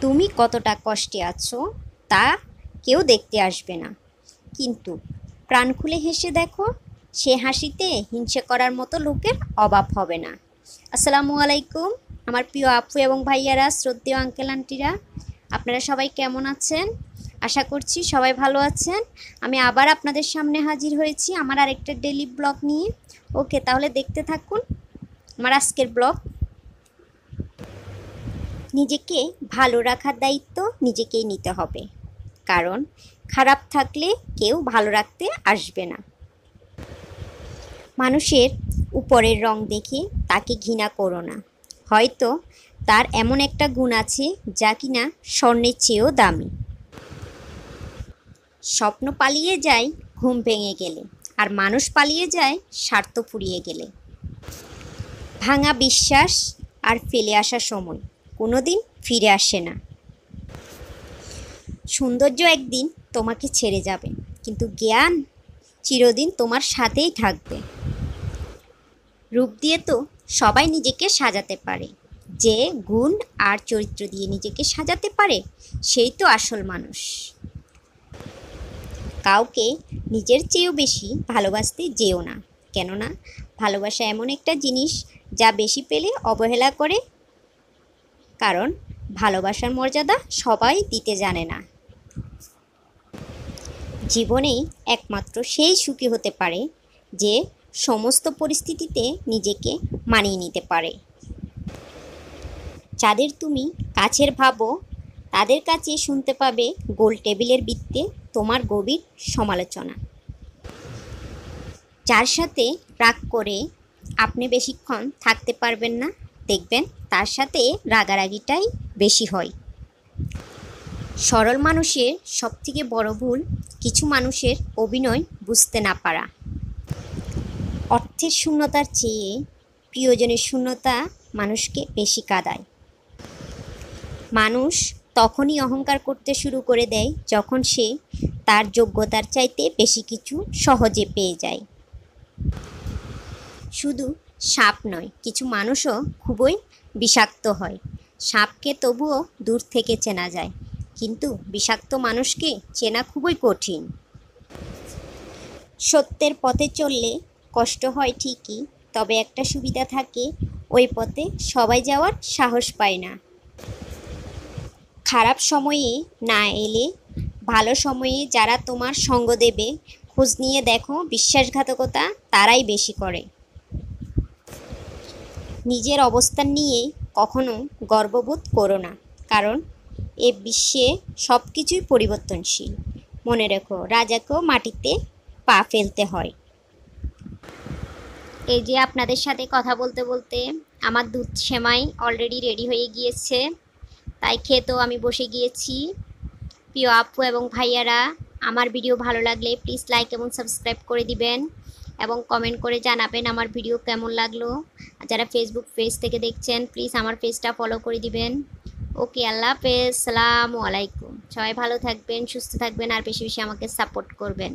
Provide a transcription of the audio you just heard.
তুমি কতটা কষ্টে আছো তা কেউ দেখতে আসবে না, কিন্তু প্রাণ খুলে হেসে দেখো, সে হাসিতে হিংসে করার মতো লোকের অভাব হবে না। আসসালামু আলাইকুম আমার প্রিয় আপু এবং ভাইয়ারা, শ্রদ্ধেয় আঙ্কেল আন্টিরা, আপনারা সবাই কেমন আছেন? আশা করছি সবাই ভালো আছেন। আমি আবার আপনাদের সামনে হাজির হয়েছি আমার আরেকটা ডেইলি ব্লগ নিয়ে। ওকে, তাহলে দেখতে থাকুন আমার আজকের ব্লগ। নিজেকে ভালো রাখার দায়িত্ব নিজেকেই নিতে হবে, কারণ খারাপ থাকলে কেউ ভালো রাখতে আসবে না। মানুষের উপরের রং দেখে তাকে ঘৃণা করো না, হয়তো তার এমন একটা গুণ আছে যা কিনা স্বর্ণের চেয়েও দামি। স্বপ্ন পালিয়ে যায় ঘুম ভেঙে গেলে, আর মানুষ পালিয়ে যায় স্বার্থ ফুরিয়ে গেলে। ভাঙা বিশ্বাস আর ফেলে আসা সময় কোনোদিন ফিরে আসে না। সৌন্দর্য একদিন তোমাকে ছেড়ে যাবে, কিন্তু জ্ঞান চিরদিন তোমার সাথেই থাকবে। রূপ দিয়ে তো সবাই নিজেকে সাজাতে পারে, যে গুণ আর চরিত্র দিয়ে নিজেকে সাজাতে পারে সেই তো আসল মানুষ। কাউকে নিজের চেয়েও বেশি ভালোবাসতে যেও না, কেননা ভালোবাসা এমন একটা জিনিস যা বেশি পেলে অবহেলা করে, কারণ ভালোবাসার মর্যাদা সবাই দিতে জানে না। জীবনেই একমাত্র সেই সুখী হতে পারে যে সমস্ত পরিস্থিতিতে নিজেকে মানিয়ে নিতে পারে। যাদের তুমি কাছের ভাবো তাদের কাছে শুনতে পাবে গোল টেবিলের বৃত্তে তোমার গভীর সমালোচনা। যার সাথে রাগ করে আপনি বেশিক্ষণ থাকতে পারবেন না, দেখবেন তার সাথে রাগারাগিটাই বেশি হয়। সরল মানুষের সবথেকে বড় ভুল কিছু মানুষের অভিনয় বুঝতে না পারা। অর্থের শূন্যতার চেয়ে প্রিয়জনের শূন্যতা মানুষকে বেশি কাঁদায়। মানুষ তখনই অহংকার করতে শুরু করে দেয় যখন সে তার যোগ্যতার চাইতে বেশি কিছু সহজে পেয়ে যায়। শুধু সাপ নয়, কিছু মানুষও খুবই বিষাক্ত হয়। সাপকে তবুও দূর থেকে চেনা যায়, কিন্তু বিষাক্ত মানুষকে চেনা খুবই কঠিন। সত্যের পথে চললে কষ্ট হয় ঠিকই, তবে একটা সুবিধা থাকে, ওই পথে সবাই যাওয়ার সাহস পায় না। খারাপ সময়ে না এলে ভালো সময়ে যারা তোমার সঙ্গ দেবে, খোঁজ নিয়ে দেখো, বিশ্বাসঘাতকতা তারাই বেশি করে। নিজের অবস্থান নিয়ে কখনো গর্ববোধ করো না, কারণ এ বিশ্বে সব কিছুই পরিবর্তনশীল। মনে রেখো, রাজাকেও মাটিতে পা ফেলতে হয়। এই যে আপনাদের সাথে কথা বলতে বলতে আমার দুধ সেমাই অলরেডি রেডি হয়ে গিয়েছে, তাই খেতেও আমি বসে গিয়েছি। প্রিয় আপু এবং ভাইয়ারা, আমার ভিডিও ভালো লাগলে প্লিজ লাইক এবং সাবস্ক্রাইব করে দিবেন এবং কমেন্ট করে জানাবেন আমার ভিডিও কেমন লাগলো। আর যারা ফেসবুক পেজ থেকে দেখছেন প্লিজ আমার পেজটা ফলো করে দিবেন। ওকে, আল্লাহ হাফেজ, আসসালামু আলাইকুম। সবাই ভালো থাকবেন, সুস্থ থাকবেন, আর বেশি বেশি আমাকে সাপোর্ট করবেন।